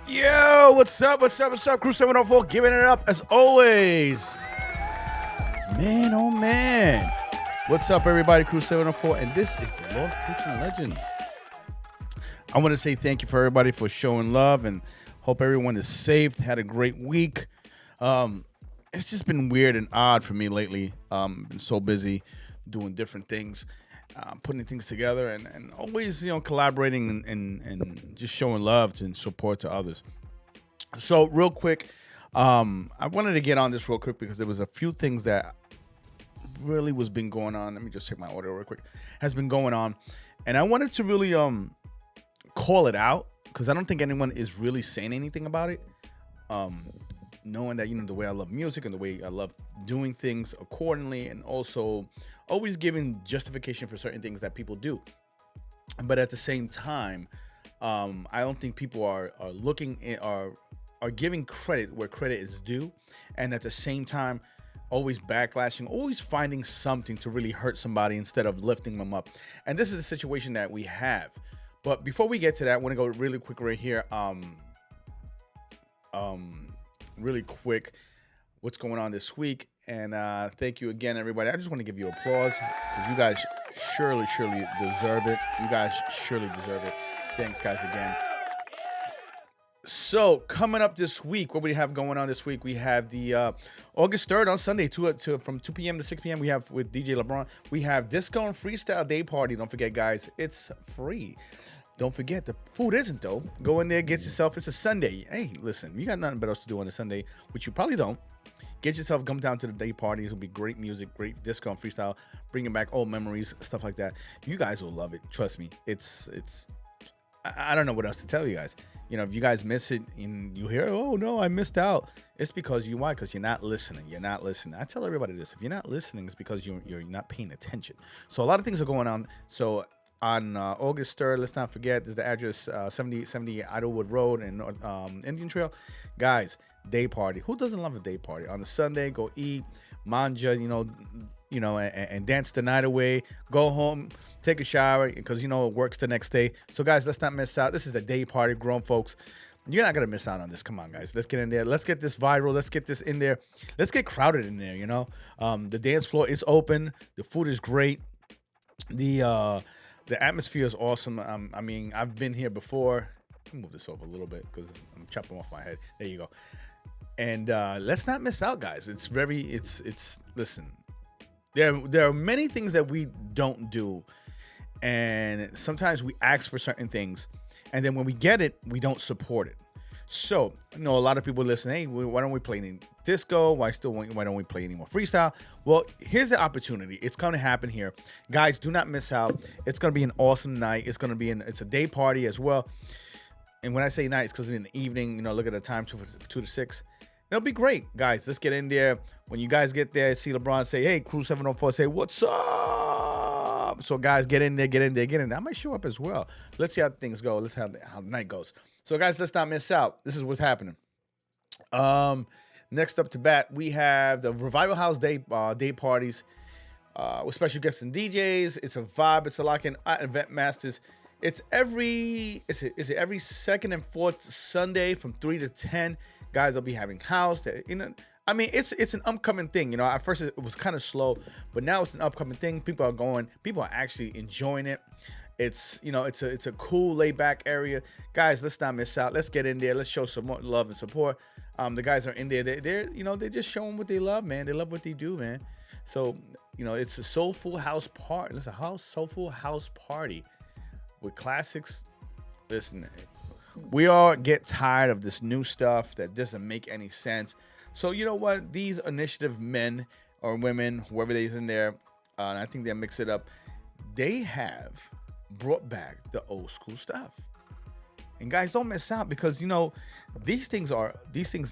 Yo, what's up? What's up? What's up? Crew 704 giving it up as always. Man, oh man. What's up, everybody? Crew 704, and this is Lost Tapes and Legends. I want to say thank you for everybody for showing love and hope everyone is safe, had a great week. It's just been weird and odd for me lately. Been so busy doing different things, putting things together, and always, collaborating and just showing love and support to others. So real quick, I wanted to get on this real quick because there was a few things that really was been going on. Let me just check my audio real quick. Has been going on, and I wanted to really call it out because I don't think anyone is really saying anything about it. Knowing that the way I love music and the way I love doing things accordingly, and also always giving justification for certain things that people do. But at the same time, I don't think people are looking at, are giving credit where credit is due, and at the same time, always backlashing, always finding something to really hurt somebody instead of lifting them up. And this is the situation that we have. But before we get to that, I want to go really quick right here. Really quick, what's going on this week? And thank you again, everybody. I just want to give you applause because you guys surely deserve it. You guys surely deserve it. Thanks, guys, again. So coming up this week, what we have going on this week? We have the August 3rd on Sunday, from 2 p.m. to 6 p.m. We have with DJ LeBron. We have Disco and Freestyle Day Party. Don't forget, guys, it's free. Don't forget, the food isn't, though. Go in there, get yourself. It's a Sunday. Hey, listen, you got nothing better else to do on a Sunday, which you probably don't. Get yourself, come down to the day parties. It'll be great music, great disco and freestyle, bringing back old memories, stuff like that. You guys will love it. Trust me. I don't know what else to tell you guys. If you guys miss it and you hear, oh no, I missed out. It's because why? Because you're not listening. You're not listening. I tell everybody this. If you're not listening, it's because you're not paying attention. So a lot of things are going on. So on August 3rd, let's not forget, there's the address 7870 Idlewood Road and Indian Trail. Guys, day party. Who doesn't love a day party? On a Sunday, go eat, manja, and dance the night away. Go home, take a shower because, it works the next day. So, guys, let's not miss out. This is a day party, grown folks. You're not going to miss out on this. Come on, guys. Let's get in there. Let's get this viral. Let's get this in there. Let's get crowded in there, The dance floor is open. The food is great. The atmosphere is awesome. I mean, I've been here before. Let me move this over a little bit because I'm chopping off my head. There you go. And let's not miss out, guys. Listen, there are many things that we don't do. And sometimes we ask for certain things. And then when we get it, we don't support it. So, a lot of people listen, hey, why don't we play any disco? Why don't we play any more freestyle? Well, here's the opportunity. It's going to happen here. Guys, do not miss out. It's going to be an awesome night. It's a day party as well. And when I say night, it's because in the evening, look at the time, 2 to 6. It'll be great. Guys, let's get in there. When you guys get there, see LeBron say, hey, Crew 704, say, what's up? So, guys, get in there. I might show up as well. Let's see how things go. Let's see how the night goes. So, guys, let's not miss out. This is what's happening. Next up to bat, we have the Revival House day parties with special guests and DJs. It's a vibe. It's a lock-in event masters. It's every second and fourth Sunday from 3 to 10. Guys, they'll be having house. It's an upcoming thing. At first it was kind of slow, but now it's an upcoming thing. People are going. People are actually enjoying it. It's a cool laid back area. Guys, let's not miss out. Let's get in there. Let's show some more love and support. The guys are in there. They're just showing what they love, man. They love what they do, man. So, it's a soulful house party. It's a soulful house party with classics. Listen, we all get tired of this new stuff that doesn't make any sense. So, you know what? These initiative men or women, whoever they is in there, and I think they mix it up, they have brought back the old school stuff. And guys, don't miss out because these things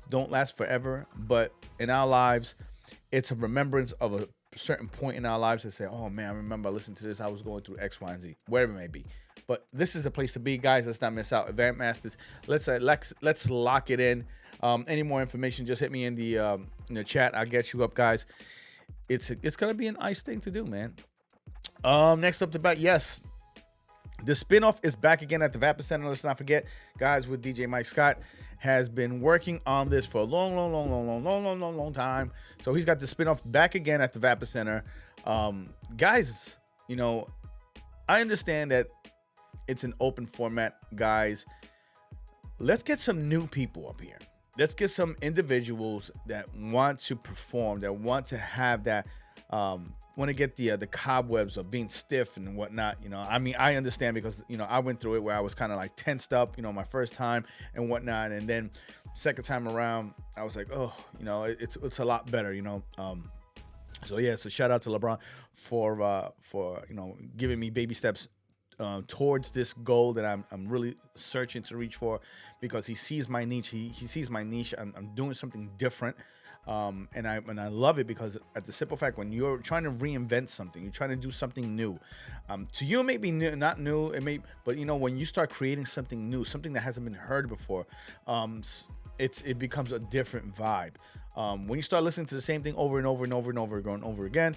don't last forever, but in our lives, it's a remembrance of a certain point in our lives to say, oh man, I remember listening to this. I was going through X, Y, and Z, whatever it may be. But this is the place to be, guys. Let's not miss out. Event Masters. Let's lock it in. Any more information, just hit me in the chat. I'll get you up, guys. It's gonna be a nice thing to do, man. Next up to bat, yes. The spinoff is back again at the Vapor Center. Let's not forget, guys, with DJ Mike Scott has been working on this for a long time. So he's got the spinoff back again at the Vapor Center. Guys, you know, I understand that it's an open format, guys. Let's get some new people up here. Let's get some individuals that want to perform, that want to have that, want to get the cobwebs of being stiff and whatnot. You know, I mean, I understand because, you know, I went through it where I was kind of like tensed up, you know, my first time and whatnot. And then second time around, I was like, oh, you know, it's a lot better, you know. So yeah, so shout out to LeBron for you know, giving me baby steps towards this goal that I'm really searching to reach for, because he sees my niche. He sees my niche. I'm doing something different. And I love it, because at the simple fact, when you're trying to reinvent something, you're trying to do something new, to you it may be new, not new, it may, but you know, when you start creating something new, something that hasn't been heard before, it becomes a different vibe. When you start listening to the same thing over and over and over and over again,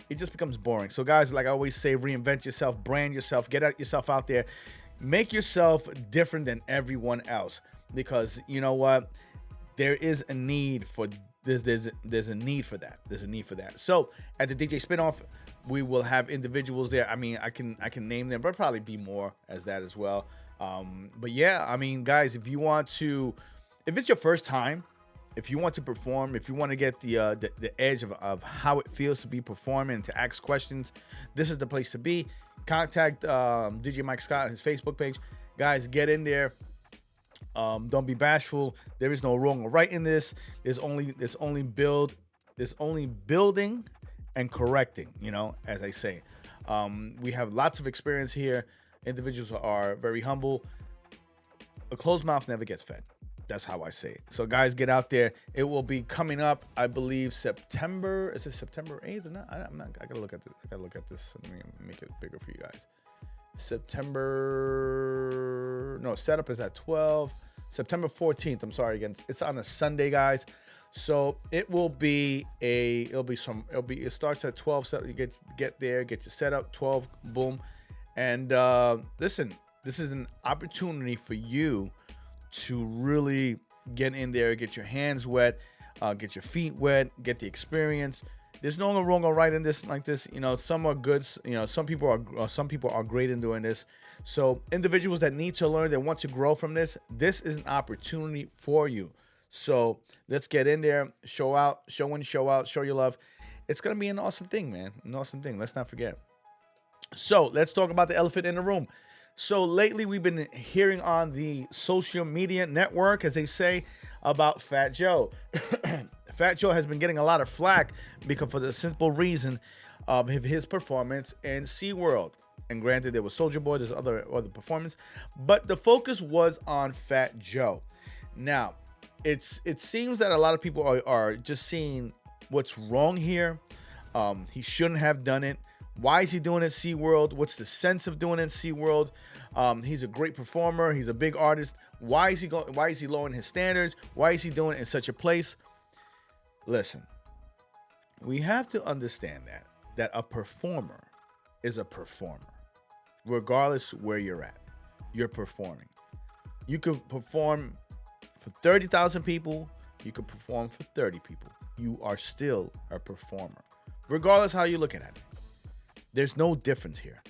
it just becomes boring. So guys, like I always say, reinvent yourself, brand yourself, get yourself out there, make yourself different than everyone else, because you know what, there is a need for there's a need for that. There's a need for that. So at the DJ Spinoff, we will have individuals there. I mean, I can name them, but probably be more as that as well. But yeah, I mean, guys, if it's your first time, if you want to perform, if you want to get the edge of how it feels to be performing and to ask questions, this is the place to be. Contact DJ Mike Scott on his Facebook page. Guys, get in there. Don't be bashful. There is no wrong or right in this. There's only building and correcting, you know, as I say. We have lots of experience here. Individuals are very humble. A closed mouth never gets fed. That's how I say it. So guys, get out there. It will be coming up, I believe, September. Is it September 8th or not? I'm not. I gotta look at this. Let me make it bigger for you guys. Setup is at 12. September 14th. I'm sorry again. It's on a Sunday, guys. So it starts at 12. So you get there, get your setup, 12, boom. And listen, this is an opportunity for you to really get in there, get your hands wet, get your feet wet, get the experience. There's no wrong or right in this like this. You know, some are good. You know, some people are great in doing this. So individuals that need to learn, that want to grow from this is an opportunity for you. So let's get in there, show out, show your love. It's gonna be an awesome thing, man. An awesome thing. Let's not forget. So let's talk about the elephant in the room. So lately we've been hearing on the social media network, as they say, about Fat Joe. Fat Joe has been getting a lot of flack because for the simple reason of his performance in SeaWorld. And granted, there was Soulja Boy, there's other performance, but the focus was on Fat Joe. Now, it seems that a lot of people are just seeing what's wrong here. He shouldn't have done it. Why is he doing it at SeaWorld? What's the sense of doing it at SeaWorld? He's a great performer. He's a big artist. Why is he lowering his standards? Why is he doing it in such a place? Listen, we have to understand that a performer is a performer, regardless where you're at. You're performing. You could perform for 30,000 people. You could perform for 30 people. You are still a performer, regardless how you're looking at it. There's no difference here.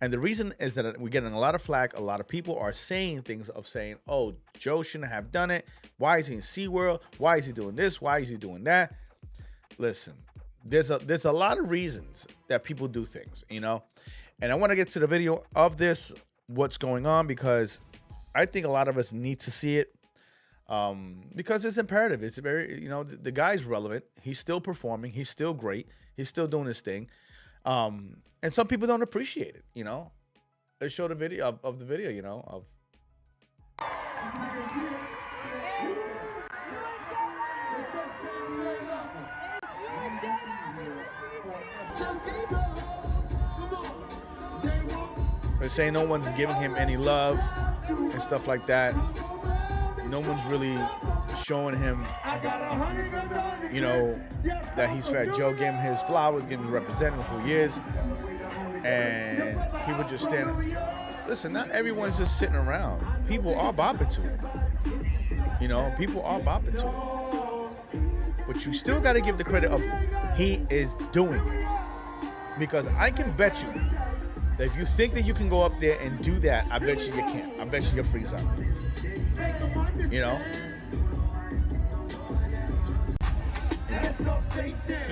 And the reason is that we're getting a lot of flack. A lot of people are saying things of saying, oh, Joe shouldn't have done it. Why is he in SeaWorld? Why is he doing this? Why is he doing that? Listen, there's a lot of reasons that people do things, you know? And I want to get to the video of this, what's going on, because I think a lot of us need to see it, because it's imperative. It's very, you know, the guy's relevant. He's still performing. He's still great. He's still doing his thing. And some people don't appreciate it, you know. Let's show the video of the video, you know, of. They're saying no one's giving him any love and stuff like that. No one's really showing him, you know, that he's Fat Joe, giving him his flowers, giving him representing who he is. And he would just stand. listen, not everyone's just sitting around. People are bopping to it. You know, people are bopping to it. But you still got to give the credit of he is doing it. Because I can bet you that if you think that you can go up there and do that, I bet you can't. I bet you'll freeze up. You know?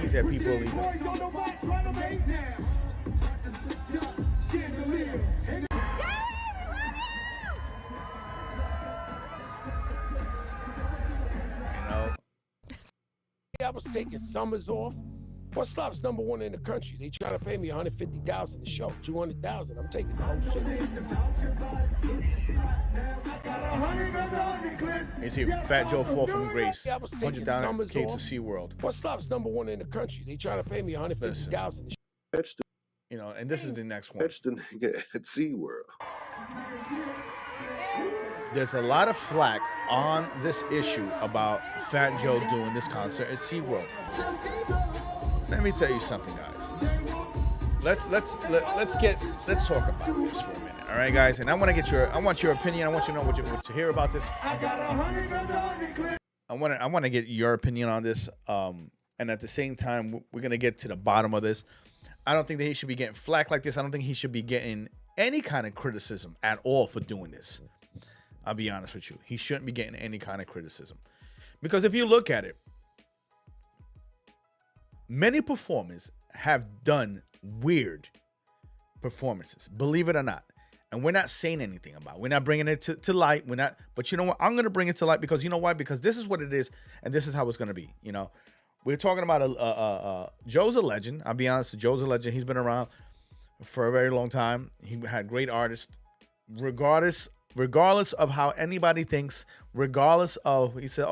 He said people leave. I was taking summers off. What Stop's #1 in the country? They trying to pay me $150,000 a show, $200,000. I'm taking the whole shit. You see Fat Joe fall from grace. I was taking summers came to off. SeaWorld. What Stop's #1 in the country? They trying to pay me $150,000. You know, and this is the next one. Catch the nigga at SeaWorld. There's a lot of flack on this issue about Fat Joe doing this concert at SeaWorld. Let me tell you something, guys. Let's talk about this for a minute, all right, guys? And I want your opinion. I want you to know what you hear about this. I want to get your opinion on this. And at the same time, we're gonna get to the bottom of this. I don't think that he should be getting flack like this. I don't think he should be getting any kind of criticism at all for doing this. I'll be honest with you. He shouldn't be getting any kind of criticism. Because if you look at it, many performers have done weird performances, believe it or not. And we're not saying anything about it. We're not bringing it to light. We're not, but you know what? I'm going to bring it to light because you know why? Because this is what it is, and this is how it's going to be. You know, we're talking about Joe's a legend. I'll be honest, Joe's a legend. He's been around for a very long time. He had great artists, regardless of how anybody thinks, regardless of, he said,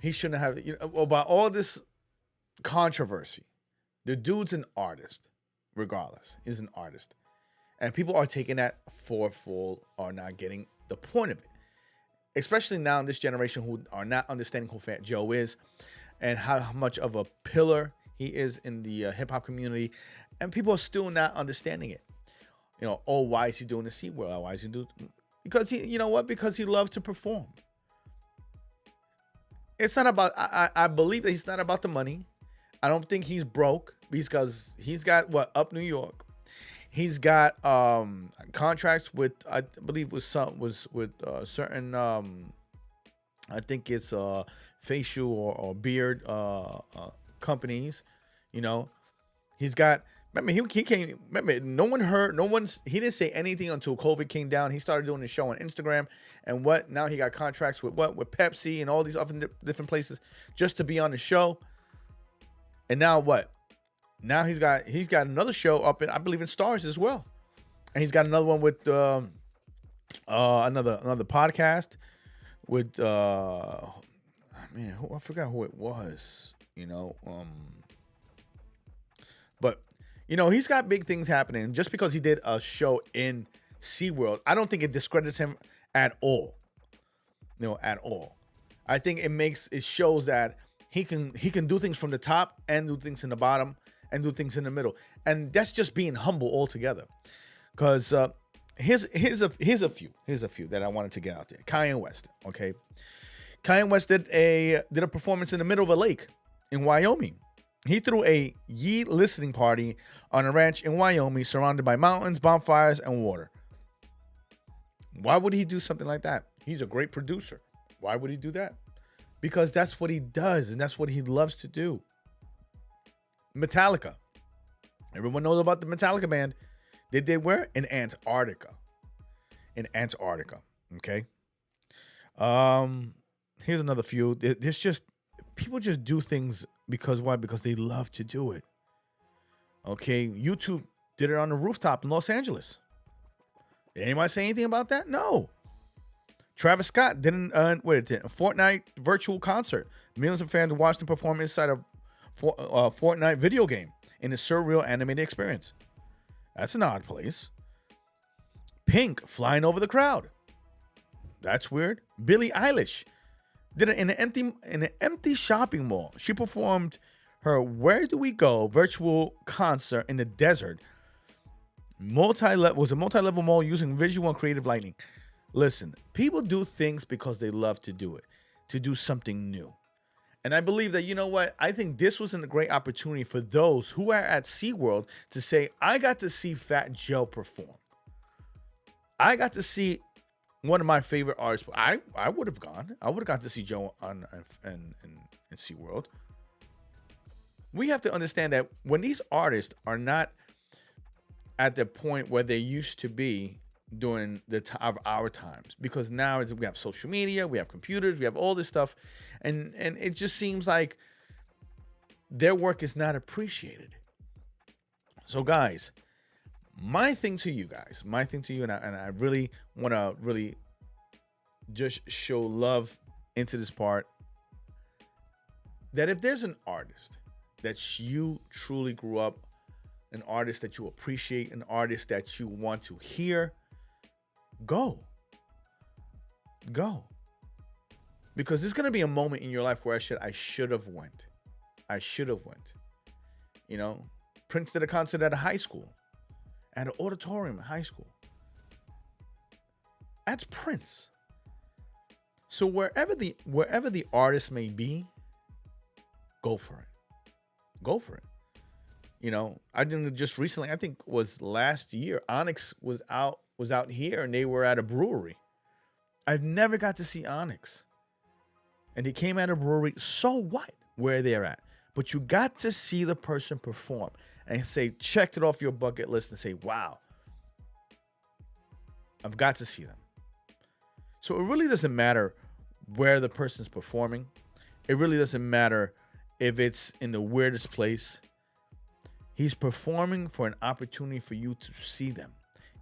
he shouldn't have, about all this controversy. The dude's an artist, regardless. He's an artist. And people are taking that for full, are not getting the point of it. Especially now in this generation who are not understanding who Fat Joe is and how much of a pillar he is in the hip-hop community. And people are still not understanding it. You know, why is he doing the SeaWorld? Why is he doing? Because he, you know what? Because he loves to perform. It's not about, I believe that it's not about the money. I don't think he's broke because he's got Up New York. He's got contracts with, I believe with certain I think it's facial or beard companies. You know, he's got. Remember, he came. Remember, he didn't say anything until COVID came down. He started doing his show on Instagram, and now he got contracts with Pepsi and all these other different places just to be on the show. And now what? Now he's got another show up in, I believe, in Stars as well, and he's got another one with another podcast with I forgot who it was. You know, but. You know, he's got big things happening. Just because he did a show in SeaWorld, I don't think it discredits him at all. You know, at all. I think it shows that he can do things from the top and do things in the bottom and do things in the middle. And that's just being humble altogether. Because here's a few that I wanted to get out there. Kanye West, okay? Kanye West did a performance in the middle of a lake in Wyoming. He threw a Yee listening party on a ranch in Wyoming surrounded by mountains, bonfires, and water. Why would he do something like that? He's a great producer. Why would he do that? Because that's what he does, and that's what he loves to do. Metallica. Everyone knows about the Metallica band. They did where? In Antarctica. Okay? Here's another few. There's just, people just do things because why? Because they love to do it. Okay, YouTube did it on the rooftop in Los Angeles. Did anybody say anything about that? No. Travis Scott did a Fortnite virtual concert. Millions of fans watched him perform inside a Fortnite video game in a surreal animated experience. That's an odd place. Pink flying over the crowd. That's weird. Billie Eilish did it in an empty shopping mall. She performed her "Where Do We Go" virtual concert in the desert. Was a multi-level mall using visual and creative lighting. Listen, people do things because they love to do it, to do something new. And I believe that, you know what? I think this was a great opportunity for those who are at SeaWorld to say, I got to see Fat Joe perform. I got to see one of my favorite artists. I would have gone. I would have got to see Joe on in SeaWorld. We have to understand that when these artists are not at the point where they used to be during of our times, because now we have social media, we have computers, we have all this stuff, and it just seems like their work is not appreciated. So guys, my thing to you, and I really want to really just show love into this part, that if there's an artist that you truly grew up, an artist that you appreciate, an artist that you want to hear, go. Because there's going to be a moment in your life where I should have went. You know, Prince did a concert at a high school, at an auditorium at high school. That's Prince. So wherever the artist may be, go for it. You know, I didn't just recently, I think it was last year, Onyx was out here and they were at a brewery. I've never got to see Onyx. And they came at a brewery, so what? Where they're at. But you got to see the person perform and say, check it off your bucket list and say, wow, I've got to see them. So it really doesn't matter where the person's performing. It really doesn't matter if it's in the weirdest place. He's performing for an opportunity for you to see them.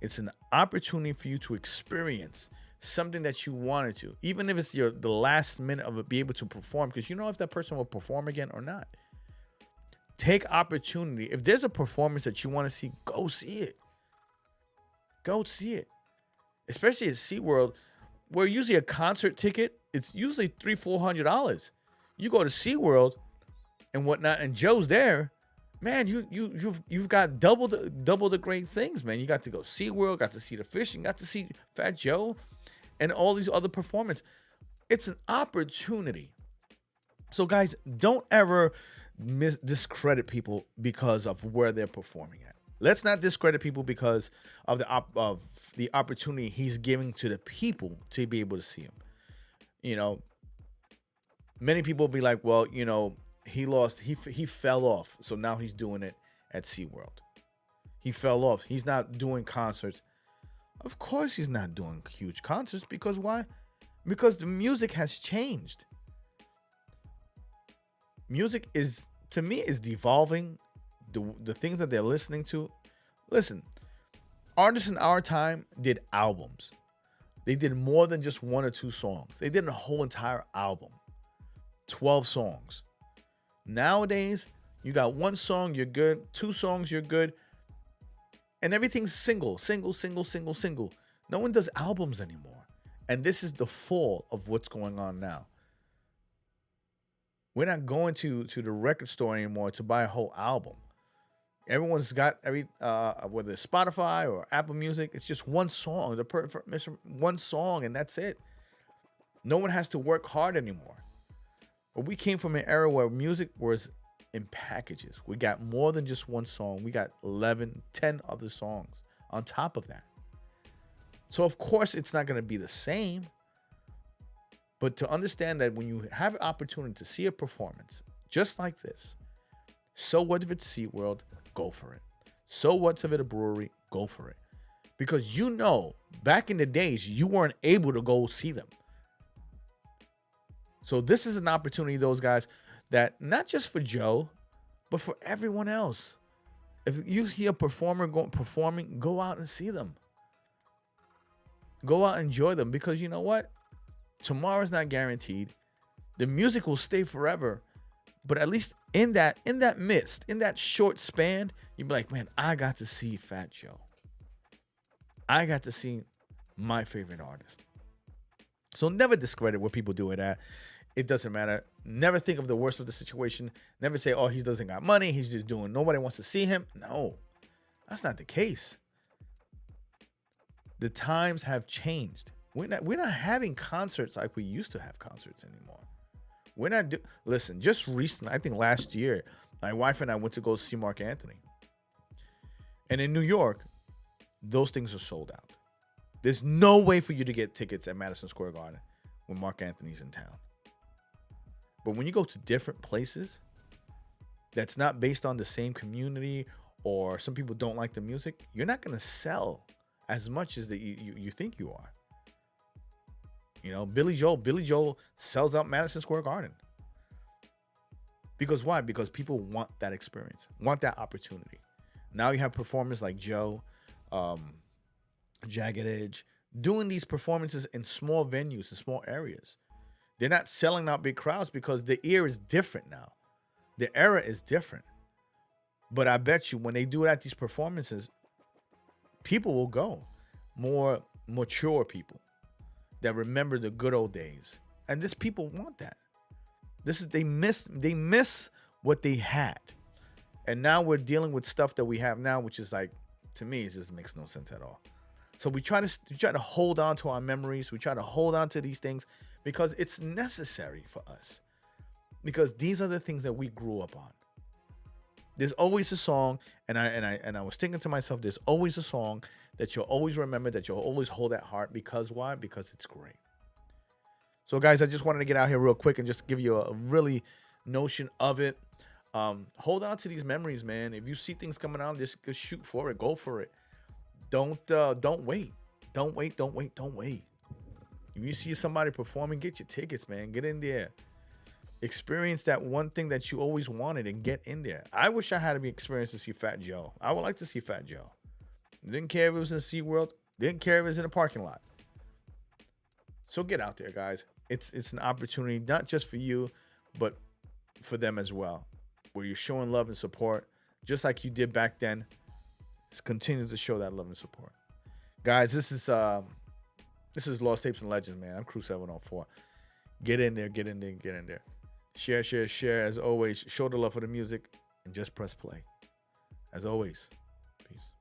It's an opportunity for you to experience something that you wanted to, even if it's the last minute of it, be able to perform, because you know if that person will perform again or not. Take opportunity. If there's a performance that you want to see, go see it. Especially at SeaWorld, where usually a concert ticket, it's usually $300-$400. You go to SeaWorld and whatnot, and Joe's there. Man, you've got double the great things, man. You got to go SeaWorld, got to see the fish, and got to see Fat Joe and all these other performances. It's an opportunity. So guys, don't ever discredit people because of where they're performing at. Let's not discredit people because of the opportunity he's giving to the people to be able to see him. You know, many people will be like, well, you know, he fell off, so now he's doing it at SeaWorld. He fell off. He's not doing concerts. Of course he's not doing huge concerts, because why? Because the music has changed. Music is, to me, is devolving. The things that they're listening to. Listen, artists in our time did albums. They did more than just 1 or 2 songs. They did a whole entire album. 12 songs. Nowadays, you got 1 song, you're good. 2 songs, you're good. And everything's single. No one does albums anymore. And this is the fall of what's going on now. We're not going to the record store anymore to buy a whole album. Everyone's got whether it's Spotify or Apple Music, it's just 1 song. One song, and that's it. No one has to work hard anymore. But we came from an era where music was in packages. We got more than just 1 song. We got 11, 10 other songs on top of that. So of course it's not going to be the same. But to understand that when you have an opportunity to see a performance just like this, so what if it's SeaWorld? Go for it. So what's if it's a brewery? Go for it. Because you know, back in the days, you weren't able to go see them. So this is an opportunity, those guys, that not just for Joe, but for everyone else. If you see a performer performing, go out and see them. Go out and enjoy them, because you know what? Tomorrow's not guaranteed. The music will stay forever. But at least in that midst, in that short span, you'd be like, man, I got to see Fat Joe. I got to see my favorite artist. So never discredit what people do it at. It doesn't matter. Never think of the worst of the situation. Never say, oh, he doesn't got money. He's just doing, nobody wants to see him. No, that's not the case. The times have changed. We're not having concerts like we used to have concerts anymore. We're not listen, just recently, I think last year, my wife and I went to go see Mark Anthony. And in New York, those things are sold out. There's no way for you to get tickets at Madison Square Garden when Mark Anthony's in town. But when you go to different places that's not based on the same community, or some people don't like the music, you're not going to sell as much as you think you are. You know, Billy Joel sells out Madison Square Garden. Because why? Because people want that experience, want that opportunity. Now you have performers like Joe, Jagged Edge, doing these performances in small venues, in small areas. They're not selling out big crowds because the ear is different now. The era is different. But I bet you when they do it at these performances, people will go. More mature people that remember the good old days. And this people want that. They miss what they had. And now we're dealing with stuff that we have now, which is like, to me, it just makes no sense at all. So we try to hold on to our memories. We try to hold on to these things because it's necessary for us. Because these are the things that we grew up on. There's always a song, and I was thinking to myself, there's always a song that you'll always remember, that you'll always hold at heart. Because why? Because it's great. So guys, I just wanted to get out here real quick and just give you a really notion of it. Hold on to these memories, man. If you see things coming out, just shoot for it, go for it. Don't wait. Don't wait. If you see somebody performing, get your tickets, man. Get in there. Experience that one thing that you always wanted and get in there. I wish I had to be experienced to see Fat Joe. I would like to see Fat Joe. Didn't care if it was in SeaWorld. Didn't care if it was in a parking lot. So get out there, guys. It's an opportunity, not just for you, but for them as well, where you're showing love and support, just like you did back then. Just continue to show that love and support. Guys, this is Lost Tapes and Legends, man. I'm Crew 704. Get in there. Share. As always, show the love for the music and just press play. As always, peace.